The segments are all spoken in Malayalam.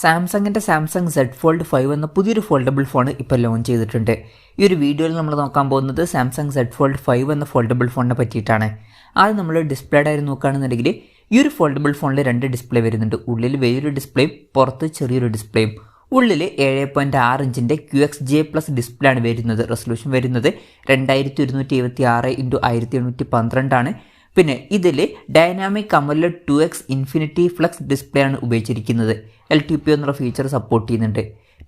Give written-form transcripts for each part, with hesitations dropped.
സാംസങ്ങിൻ്റെ സാംസങ് Z Fold 5 എന്ന പുതിയൊരു ഫോൾഡബിൾ ഫോൺ ഇപ്പോൾ ലോഞ്ച് ചെയ്തിട്ടുണ്ട്. ഈ ഒരു വീഡിയോയിൽ നമ്മൾ നോക്കാൻ പോകുന്നത് സാംസങ് Z Fold 5 എന്ന ഫോൾഡബിൾ ഫോണിനെ പറ്റിയിട്ടാണ്. ആദ്യം നമ്മൾ ഡിസ്പ്ലേയുടെ ആയി നോക്കുകയാണെന്നുണ്ടെങ്കിൽ ഈ ഒരു ഫോൾഡബിൾ ഫോണിൽ 2 ഡിസ്പ്ലേ വരുന്നുണ്ട്. ഉള്ളിൽ വലിയൊരു ഡിസ്പ്ലേയും പുറത്ത് ചെറിയൊരു ഡിസ്പ്ലേയും. ഉള്ളിൽ 7.6 ഇഞ്ചിൻ്റെ qxga+ ഡിസ്പ്ലേ ആണ് വരുന്നത്. റെസൊല്യൂഷൻ വരുന്നത് 2276x1712 ആണ്. പിന്നെ ഇതിൽ dynamic AMOLED 2x infinity flux display ആണ് ഉപയോഗിച്ചിരിക്കുന്നത്. LTP എന്നുള്ള ഫീച്ചർ സപ്പോർട്ട് ചെയ്യുന്നുണ്ട്.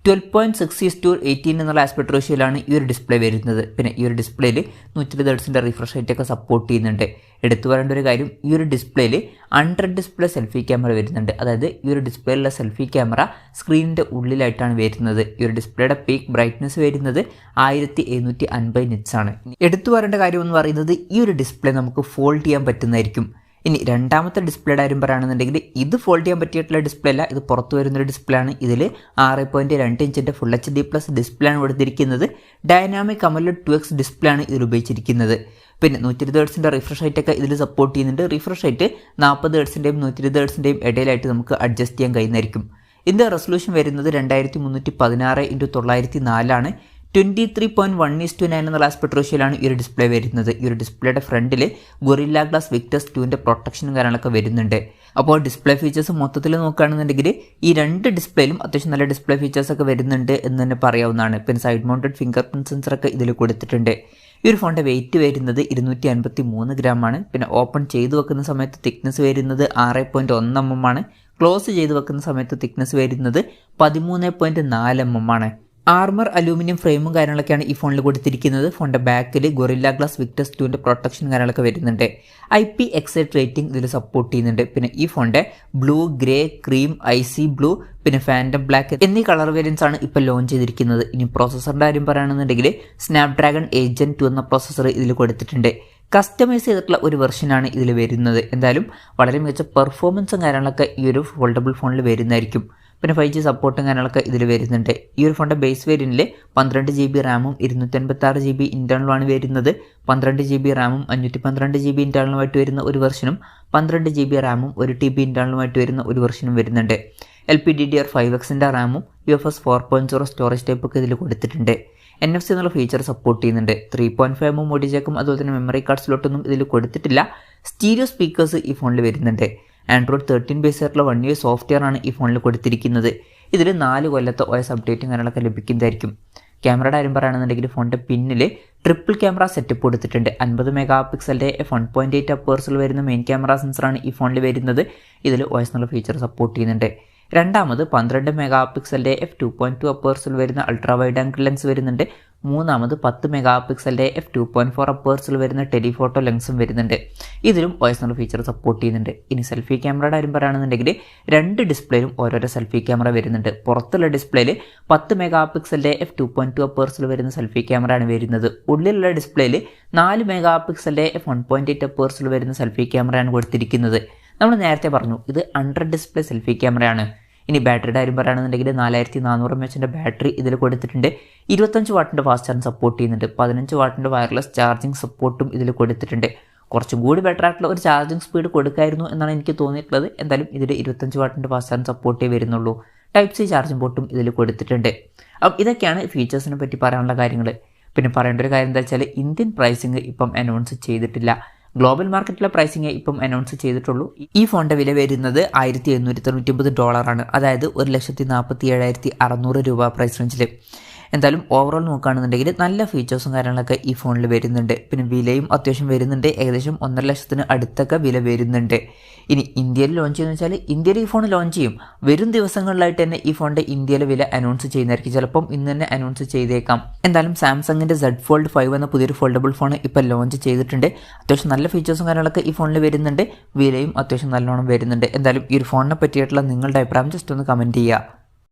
12.6:18 എന്നുള്ള ആസ്പെക്ട് റേഷ്യോയിലാണ് ഈ ഒരു ഡിസ്പ്ലേ വരുന്നത്. പിന്നെ ഈ ഒരു ഡിസ്പ്ലേയിൽ 120 ഹെർട്സിൻ്റെ റിഫ്രഷ് റേറ്റ് ഒക്കെ സപ്പോർട്ട് ചെയ്യുന്നുണ്ട്. എടുത്തു പറയേണ്ട ഒരു കാര്യം, ഈ ഒരു ഡിസ്പ്ലേയിൽ അണ്ടർ ഡിസ്പ്ലേ സെൽഫി ക്യാമറ വരുന്നുണ്ട്. അതായത് ഈ ഒരു ഡിസ്പ്ലേയിലുള്ള സെൽഫി ക്യാമറ സ്ക്രീനിൻ്റെ ഉള്ളിലായിട്ടാണ് വരുന്നത്. ഈ ഒരു ഡിസ്പ്ലേയുടെ പീക്ക് ബ്രൈറ്റ്നസ് വരുന്നത് 1750 nits ആണ്. എടുത്തു പറയേണ്ട കാര്യം എന്ന് പറയുന്നത് ഈ ഒരു ഡിസ്പ്ലേ നമുക്ക് ഫോൾഡ് ചെയ്യാൻ പറ്റുന്നതായിരിക്കും. ഇനി രണ്ടാമത്തെ ഡിസ്പ്ലേയുടെ കാര്യം പറയുകയാണെന്നുണ്ടെങ്കിൽ ഇത് ഫോൾഡ് ചെയ്യാൻ പറ്റിയിട്ടുള്ള ഡിസ്പ്ലേ അല്ല, ഇത് പുറത്ത് വരുന്നൊരു ഡിസ്പ്ലേ ആണ്. ഇതിൽ 6.2 ഇഞ്ചിൻ്റെ ഫുൾ HD+ ഡിസ്പ്ലേ ആണ് കൊടുത്തിരിക്കുന്നത്. ഡൈനാമിക് അമോലെഡ് 2x ഡിസ്പ്ലേ ആണ് ഇതിൽ ഉപയോഗിച്ചിരിക്കുന്നത്. പിന്നെ 120 ഹെർട്സിൻ്റെ റിഫ്രഷ് റേറ്റ് ഒക്കെ ഇതിൽ സപ്പോർട്ട് ചെയ്യുന്നുണ്ട്. റിഫ്രഷ് റേറ്റ് 40 ഹെർട്സിൻ്റെയും 120 ഹെർട്സിൻ്റെയും ഇടയിലായിട്ട് നമുക്ക് അഡ്ജസ്റ്റ് ചെയ്യാൻ കഴിയുന്നതായിരിക്കും. ഇതിൻ്റെ റെസൊല്യൂഷൻ വരുന്നത് 2316x904 ആണ്. 23.1:9 എന്നുള്ള ആസ്പെക്ട് റേഷ്യോയിലാണ് ഈ ഒരു ഡിസ്പ്ലേ വരുന്നത്. ഈ ഒരു ഡിസ്പ്ലേയുടെ ഫ്രണ്ടിൽ ഗൊറില്ല ഗ്ലാസ് വിക്ടസ് 2ൻ്റെ പ്രൊട്ടക്ഷനും കാര്യങ്ങളൊക്കെ വരുന്നുണ്ട്. അപ്പോൾ ഡിസ്പ്ലേ ഫീച്ചേഴ്സ് മൊത്തത്തിൽ നോക്കുകയാണെന്നുണ്ടെങ്കിൽ ഈ 2 ഡിസ്പ്ലേയിലും അത്യാവശ്യം നല്ല ഡിസ്പ്ലേ ഫീച്ചേഴ്സൊക്കെ വരുന്നുണ്ട് എന്ന് തന്നെ പറയാവുന്നതാണ്. പിന്നെ സൈഡ് മൗണ്ടഡ് ഫിംഗർ പ്രിൻറ്റ് സെൻസറൊക്കെ ഇതിൽ കൊടുത്തിട്ടുണ്ട്. ഈ ഒരു ഫോണിൻ്റെ വെയിറ്റ് വരുന്നത് 253 ഗ്രാമാണ്. പിന്നെ ഓപ്പൺ ചെയ്ത് വെക്കുന്ന സമയത്ത് തിക്നെസ് വരുന്നത് 6.1 mm ആണ്. ക്ലോസ് ചെയ്ത് വെക്കുന്ന സമയത്ത് തിക്നെസ് വരുന്നത് 13.4 mm ആണ്. ആർമർ അലൂമിനിയം ഫ്രെയിമും കാര്യങ്ങളൊക്കെയാണ് ഈ ഫോണിൽ കൊടുത്തിരിക്കുന്നത്. ഫോണിൻ്റെ ബാക്കിൽ ഗൊറില്ല ഗ്ലാസ് വിക്ടസ് 2ൻ്റെ പ്രൊട്ടക്ഷൻ കാര്യങ്ങളൊക്കെ വരുന്നുണ്ട്. IPX8 റേറ്റിംഗ് ഇതിൽ സപ്പോർട്ട് ചെയ്യുന്നുണ്ട്. പിന്നെ ഈ ഫോണിൻ്റെ blue, grey, cream, icy blue, പിന്നെ ഫാൻറ്റം ബ്ലാക്ക് എന്നീ കളർ വേരിയൻസ് ആണ് ഇപ്പോൾ ലോഞ്ച് ചെയ്തിരിക്കുന്നത്. ഇനി പ്രോസസ്സറിൻ്റെ കാര്യം പറയുകയാണെന്നുണ്ടെങ്കിൽ സ്നാപ്ഡ്രാഗൺ 8 Gen 2 എന്ന പ്രോസസ്സർ ഇതിൽ കൊടുത്തിട്ടുണ്ട്. കസ്റ്റമൈസ് ചെയ്തിട്ടുള്ള ഒരു വെർഷനാണ് ഇതിൽ വരുന്നത്. എന്തായാലും വളരെ മികച്ച പെർഫോമൻസും കാര്യങ്ങളൊക്കെ ഈ ഒരു ഫോൾഡബിൾ ഫോണിൽ വരുന്നതായിരിക്കും. പിന്നെ 5G സപ്പോർട്ടും കാര്യങ്ങളൊക്കെ ഇതിൽ വരുന്നുണ്ട്. ഈ ഒരു ഫോണിൻ്റെ ബേസ് വേരിയൻറ്റിൽ 12 GB റാമും 256 GB ഇൻറ്റേർണലുമാണ് വരുന്നത്. 12 GB റാമും 512 GB ഇൻറ്റേർണലുമായിട്ട് വരുന്ന ഒരു വെർഷനും 12 GB റാമും 1 TB ഇൻറ്റേർണലുമായിട്ട് വരുന്ന ഒരു വെർഷനും വരുന്നുണ്ട്. LPDDR5Xൻ്റെ റാമും UFS 4.0 സ്റ്റോറേജ് ടൈപ്പ് ഒക്കെ ഇതിൽ കൊടുത്തിട്ടുണ്ട്. NFC എന്നുള്ള ഫീച്ചർ സപ്പോർട്ട് ചെയ്യുന്നുണ്ട്. 3.5 mm ഓഡിയോ ജാക്കും അതുപോലെ തന്നെ മെമ്മറി കാർഡ് സ്ലോട്ടൊന്നും ഇതിൽ കൊടുത്തിട്ടില്ല. സ്റ്റീരിയോ സ്പീക്കേഴ്സ് ഈ ഫോണിൽ വരുന്നുണ്ട്. Android 13 ബേസ് ആയിട്ടുള്ള 1 year സോഫ്റ്റ്വെയർ ആണ് ഈ ഫോണിൽ കൊടുത്തിരിക്കുന്നത്. ഇതിൽ 4 കൊല്ലത്തെ OS അപ്ഡേറ്റും കാര്യങ്ങളൊക്കെ ലഭിക്കുന്നതായിരിക്കും. ക്യാമറയുടെ കാര്യം പറയുകയാണെന്നുണ്ടെങ്കിൽ ഫോണിൻ്റെ പിന്നിൽ ട്രിപ്പിൾ ക്യാമറ സെറ്റപ്പ് കൊടുത്തിട്ടുണ്ട്. 50 മെഗാപിക്സലിൻ്റെ f1.8 അപ്പേഴ്സിൽ വരുന്ന മെയിൻ ക്യാമറ സെൻസറാണ് ഈ ഫോണിൽ വരുന്നത്. ഇതിൽ OS എന്നുള്ള ഫീച്ചർ സപ്പോർട്ട് ചെയ്യുന്നുണ്ട്. രണ്ടാമത് 12 മെഗാപിക്സലിൻ്റെ f2.2 അപ്പേഴ്സിൽ വരുന്ന അൾട്രാ വൈഡ് ആംഗിൾ ലെൻസ് വരുന്നുണ്ട്. മൂന്നാമത് 10 മെഗാപിക്സലിൻ്റെ f2.4 അപ്പേഴ്സിൽ വരുന്ന ടെലിഫോട്ടോ ലെൻസും വരുന്നുണ്ട്. ഇതിലും OS എന്നുള്ള ഫീച്ചർ സപ്പോർട്ട് ചെയ്യുന്നുണ്ട്. ഇനി സെൽഫി ക്യാമറയുടെ കാര്യം പറയുകയാണെന്നുണ്ടെങ്കിൽ 2 ഡിസ്പ്ലേയിലും ഓരോരോ സെൽഫി ക്യാമറ വരുന്നുണ്ട്. പുറത്തുള്ള ഡിസ്പ്ലേയിൽ 10 മെഗാപിക്സലിൻ്റെ f2.2 അപ്പേഴ്സിൽ വരുന്ന സെൽഫി ക്യാമറ ആണ് വരുന്നത്. ഉള്ളിലുള്ള ഡിസ്പ്ലേയിൽ 4 മെഗാപിക്സലിൻ്റെ f1.8 അപ്പേഴ്സിൽ വരുന്ന സെൽഫി ക്യാമറയാണ് കൊടുത്തിരിക്കുന്നത്. നമ്മൾ നേരത്തെ പറഞ്ഞു ഇത് അണ്ടർ ഡിസ്പ്ലേ സെൽഫി ക്യാമറയാണ്. ഇനി ബാറ്ററിയുടെ കാര്യം പറയുകയാണെന്നുണ്ടെങ്കിൽ 4400 mAh ബാറ്ററി ഇതിൽ കൊടുത്തിട്ടുണ്ട്. 25 വാട്ടിൻ്റെ ഫാസ്റ്റ് ചാർജ് സപ്പോർട്ട് ചെയ്യുന്നുണ്ട്. 15 വാട്ടിൻ്റെ വയർലെസ് ചാർജിങ് സപ്പോർട്ടും ഇതിൽ കൊടുത്തിട്ടുണ്ട്. കുറച്ചും കൂടി ബെറ്റർ ആയിട്ടുള്ള ഒരു ചാർജിങ് സ്പീഡ് കൊടുക്കായിരുന്നു എന്നാണ് എനിക്ക് തോന്നിയിട്ടുള്ളത്. എന്തായാലും ഇതിൽ 25 വാട്ടിൻ്റെ ഫാസ്റ്റ് ചാർജ് സപ്പോർട്ടേ വരുന്നുള്ളൂ. Type-C ചാർജിങ് പോർട്ടും ഇതിൽ കൊടുത്തിട്ടുണ്ട്. അപ്പം ഇതൊക്കെയാണ് ഫീച്ചേഴ്സിനെ പറ്റി പറയാനുള്ള കാര്യങ്ങൾ. പിന്നെ പറയേണ്ട ഒരു കാര്യം എന്താ വെച്ചാൽ ഇന്ത്യൻ പ്രൈസിങ് ഇപ്പം അനൗൺസ് ചെയ്തിട്ടില്ല. ഗ്ലോബൽ മാർക്കറ്റിലെ പ്രൈസിങ് ഇപ്പം അനൗൺസ് ചെയ്തിട്ടുള്ളൂ. ഈ ഫോണിൻ്റെ വില വരുന്നത് $1899 ആണ്. അതായത് 1,47,600 രൂപ പ്രൈസ് റേഞ്ചിൽ. എന്തായാലും ഓവറോൾ നോക്കുകയാണെന്നുണ്ടെങ്കിൽ നല്ല ഫീച്ചേഴ്സും കാര്യങ്ങളൊക്കെ ഈ ഫോണിൽ വരുന്നുണ്ട്. പിന്നെ വിലയും അത്യാവശ്യം വരുന്നുണ്ട്. ഏകദേശം 1.5 ലക്ഷത്തിന് അടുത്തൊക്കെ വില വരുന്നുണ്ട്. ഇനി ഇന്ത്യയിൽ ലോഞ്ച് ചെയ്യുന്ന വെച്ചാൽ ഇന്ത്യയിൽ ഈ ഫോൺ ലോഞ്ച് ചെയ്യും. വരും ദിവസങ്ങളിലായിട്ട് തന്നെ ഈ ഫോണിൻ്റെ ഇന്ത്യയിലെ വില അനൗൺസ് ചെയ്യുന്നതായിരിക്കും. ചിലപ്പം ഇന്ന് തന്നെ അനൗൺസ് ചെയ്തേക്കാം. എന്തായാലും സാംസങ്ങിൻ്റെ Z Fold 5 എന്ന പുതിയൊരു ഫോൾഡബിൾ ഫോൺ ഇപ്പോൾ ലോഞ്ച് ചെയ്തിട്ടുണ്ട്. അത്യാവശ്യം നല്ല ഫീച്ചേഴ്സും കാര്യങ്ങളൊക്കെ ഈ ഫോണിൽ വരുന്നുണ്ട്. വിലയും അത്യാവശ്യം നല്ലോണം വരുന്നുണ്ട്. എന്തായാലും ഈ ഒരു ഫോണിനെ പറ്റിയിട്ടുള്ള നിങ്ങളുടെ അഭിപ്രായം ജസ്റ്റ് ഒന്ന് കമൻറ്റ് ചെയ്യുക.